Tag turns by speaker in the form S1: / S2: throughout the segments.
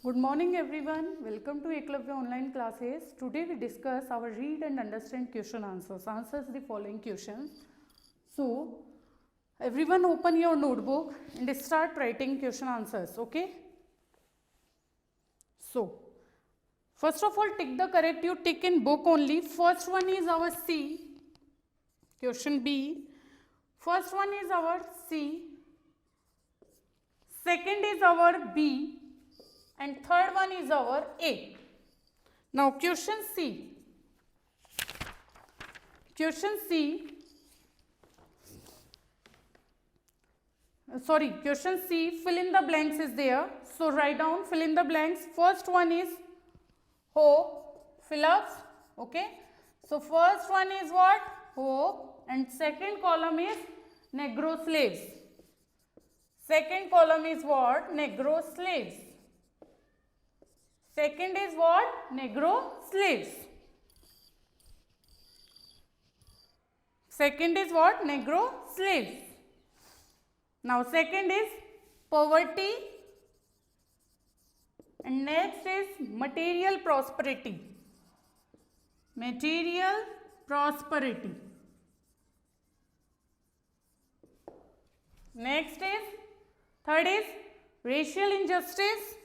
S1: Good morning everyone. Welcome to Eklavya online classes. Today we discuss our read and understand question answers. Answers the following questions. So everyone open your notebook and start writing question answers. Okay. So first of all tick the correct you tick in book only. First one is our C. Question B. First one is our C. Second is our B. And third one is our A. Now question C. Question C. Question C, fill in the blanks is there. So write down, fill in the blanks. First one is hope, fill up. Okay. So first one is what? Hope. And second column is Negro slaves. Second column is what? Negro slaves. Second is what? Negro slaves. Second is what? Negro slaves. Now second is poverty. And next is material prosperity. Material prosperity. Next is, third is racial injustice.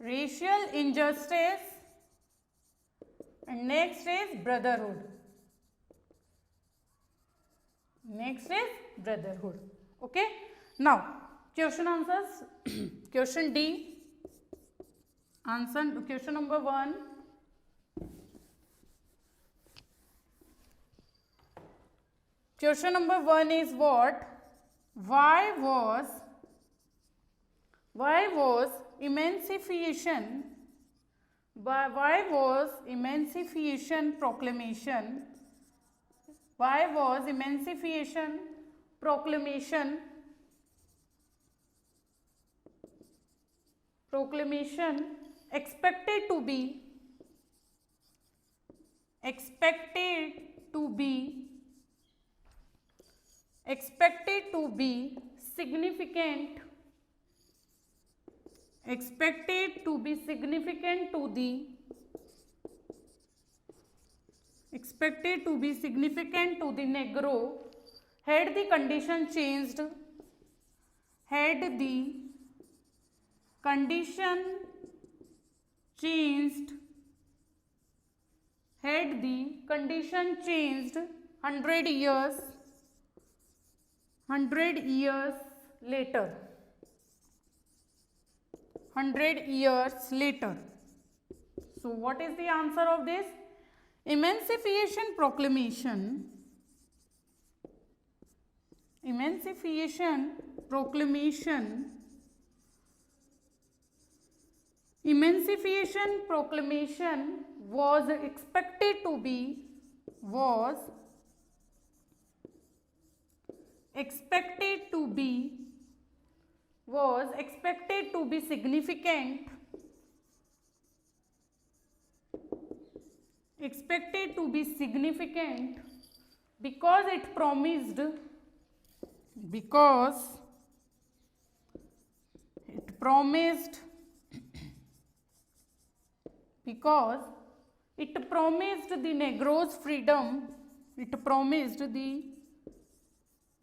S1: Racial injustice. And next is brotherhood. Next is brotherhood. Okay. Now question answers. Question D. Answer question number 1. Question number 1 is what? Why was emancipation proclamation expected to be significant to the Negro had the condition changed hundred years later. 100 years later. So what is the answer of this? Emancipation proclamation was expected to be significant because it promised the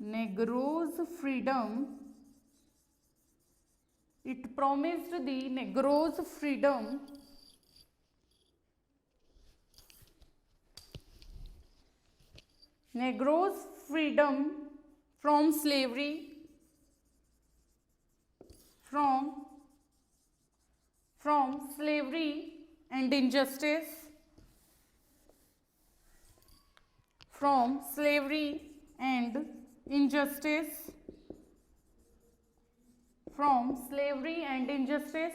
S1: Negroes freedom. It promised the Negroes freedom. From slavery, and injustice.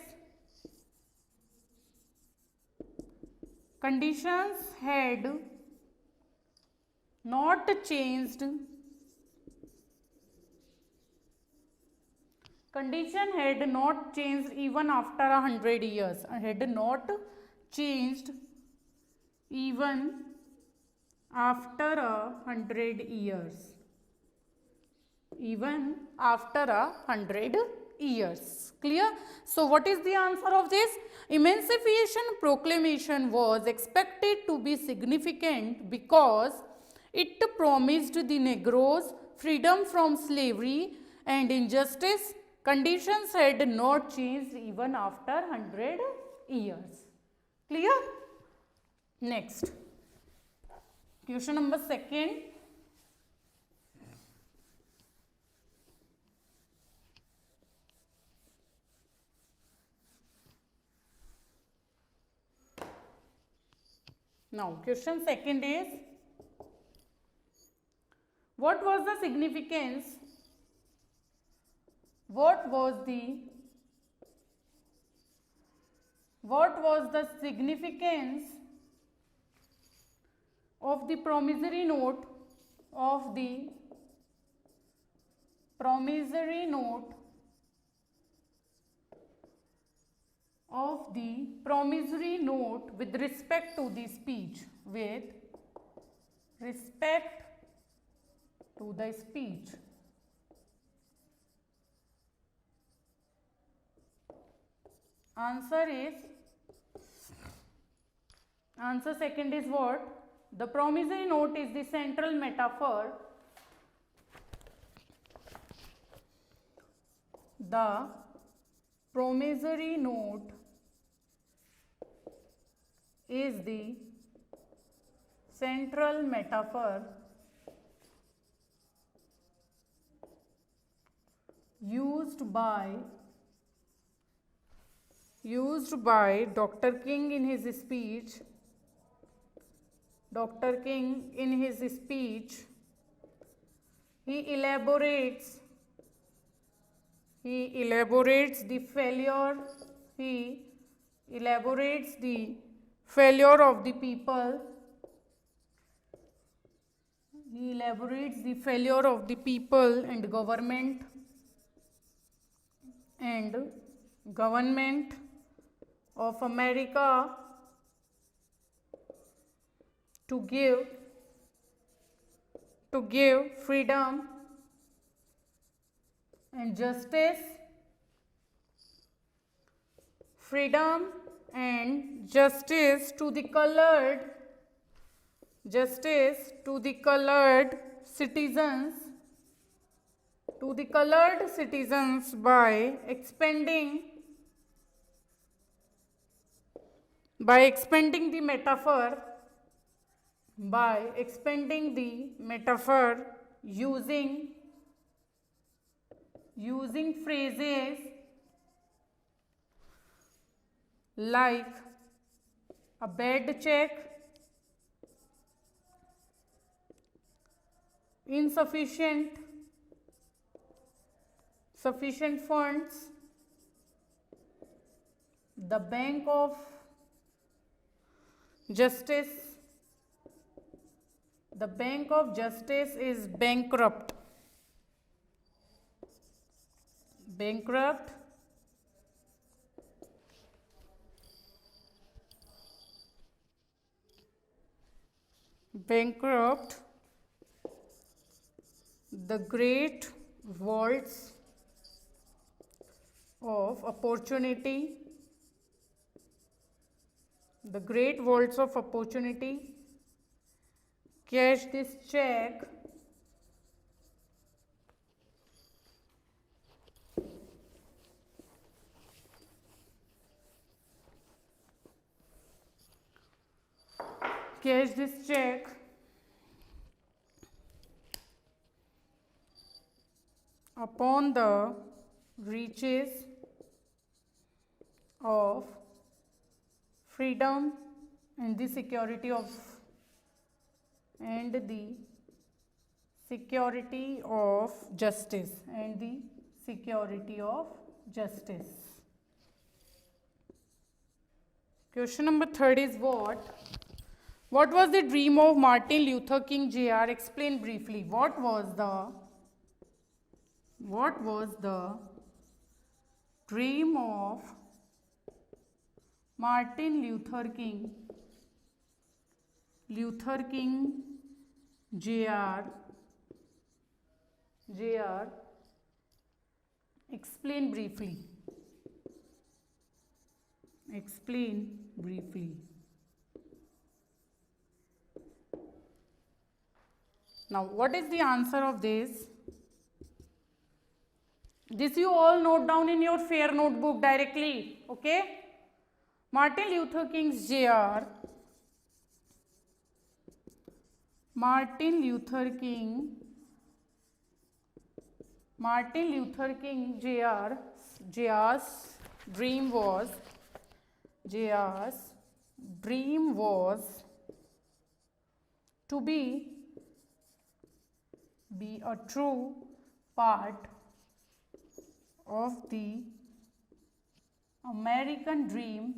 S1: Conditions had not changed. Even after 100 years. Had not changed even after 100 years. years. Clear? So what is the answer of this? Emancipation Proclamation was expected to be significant because it promised the Negroes freedom from slavery and injustice. Conditions had not changed even after 100 years. Clear? Next. Question number 2. Now, question 2 is, what was the significance of the promissory note with respect to the speech, Answer second is what? The promissory note is the central metaphor. The promissory note is the central metaphor used by Dr. King in his speech. He elaborates the failure of the people. He elaborates the failure of the people and government of America to give freedom and justice to the colored citizens by expanding the metaphor using phrases like a bad check, insufficient funds, the bank of justice is bankrupt. The great vaults of opportunity cash this check upon the reaches of freedom and the security of justice. Question number 3 is what? What was the dream of Martin Luther King Jr.? Explain briefly. What was the dream of Martin Luther King Jr. Explain briefly. Explain briefly. Now, what is the answer of this? This you all note down in your fair notebook directly. Okay? Martin Luther King's Jr. Martin Luther King Jr.'s dream was to be a true part of the American dream,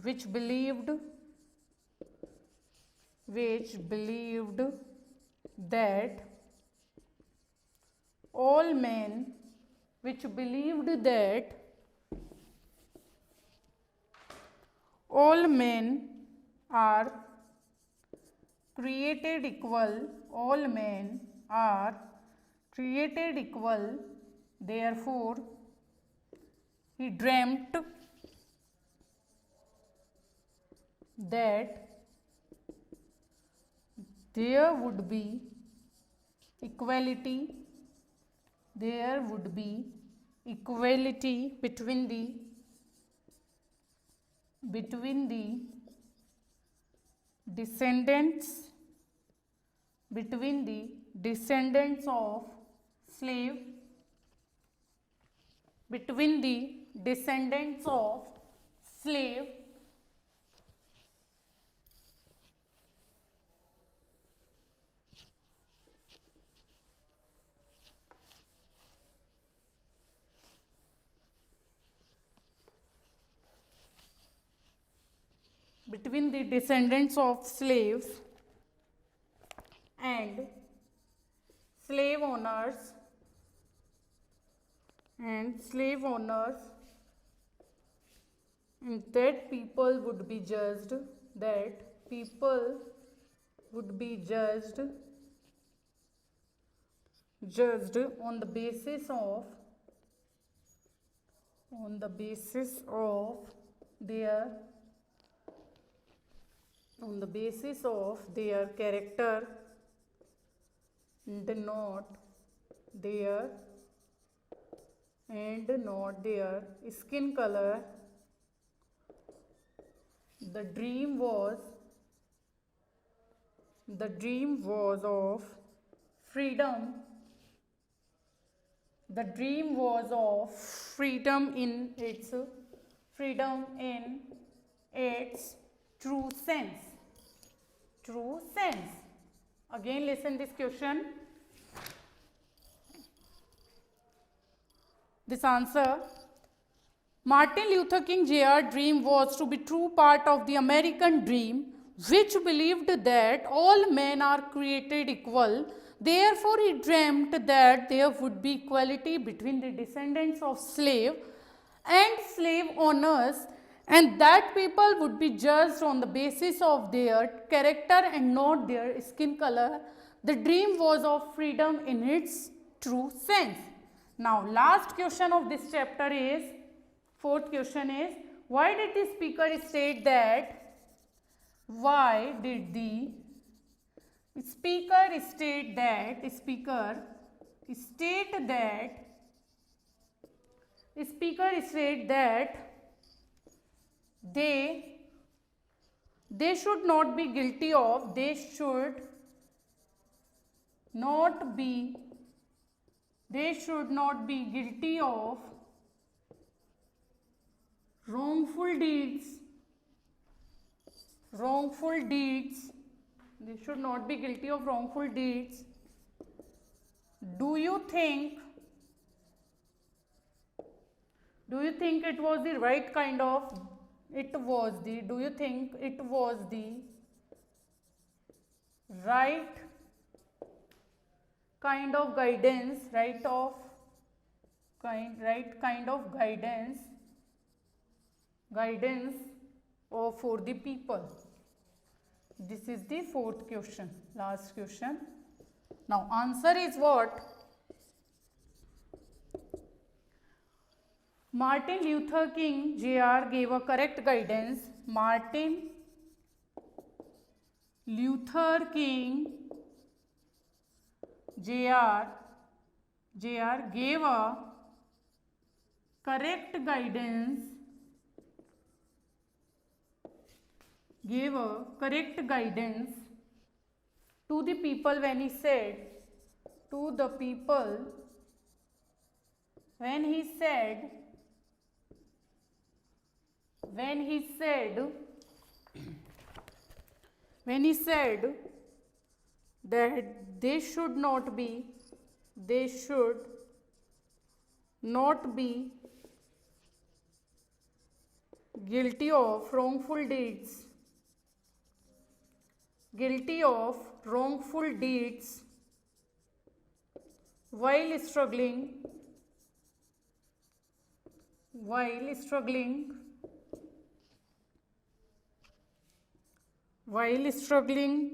S1: which believed that all men are created equal. Therefore, he dreamt that there would be equality between the descendants of slave and slave owners and that people would be judged on the basis of their character and not their skin color. The dream was of freedom. The dream was of freedom in its true sense. Again, listen this question. This answer. Martin Luther King Jr.'s dream was to be true part of the American dream, which believed that all men are created equal. Therefore, he dreamt that there would be equality between the descendants of slave and slave owners, and that people would be judged on the basis of their character and not their skin color. The dream was of freedom in its true sense. Now, last question of this chapter is, fourth question is, why did the speaker state that they should not be guilty of wrongful deeds. They should not be guilty of wrongful deeds. Do you think it was the right kind of, do you think it was the right kind of guidance, right kind of guidance or for the people? This is the fourth question, last question. Now answer is what? Martin Luther King Jr. gave a correct guidance. Martin Luther King Jr. gave a correct guidance. Gave a correct guidance to the people when he said, to the people when he said that they should not be guilty of wrongful deeds while struggling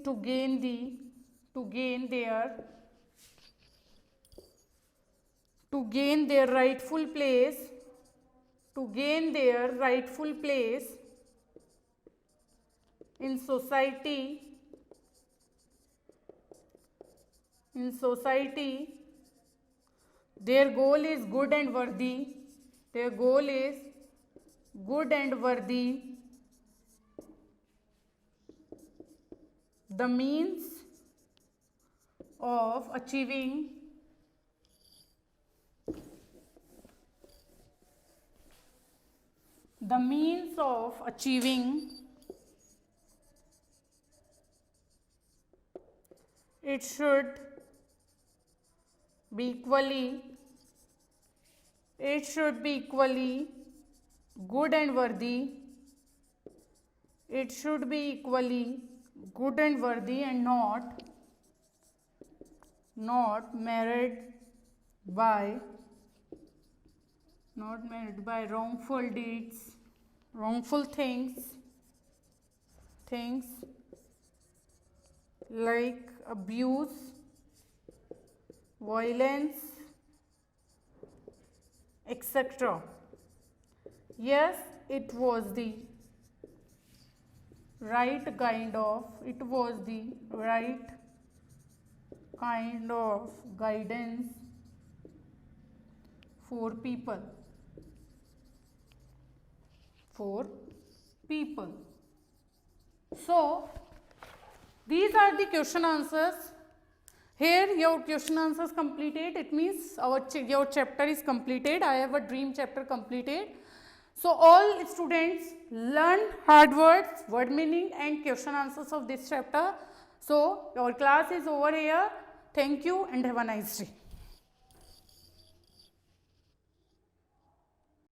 S1: to gain their rightful place in society. Their goal is good and worthy. The means of achieving it should be equally good and worthy. It should be equally good and worthy and not marred by wrongful deeds, wrongful things like abuse, violence, etc. Yes, it was the right kind of guidance for people. So these are the question answers. Here your question answers completed. It means your chapter is completed. I have a dream chapter completed. So all students learn hard words, word meaning and question answers of this chapter. So your class is over here. Thank you and have a nice day.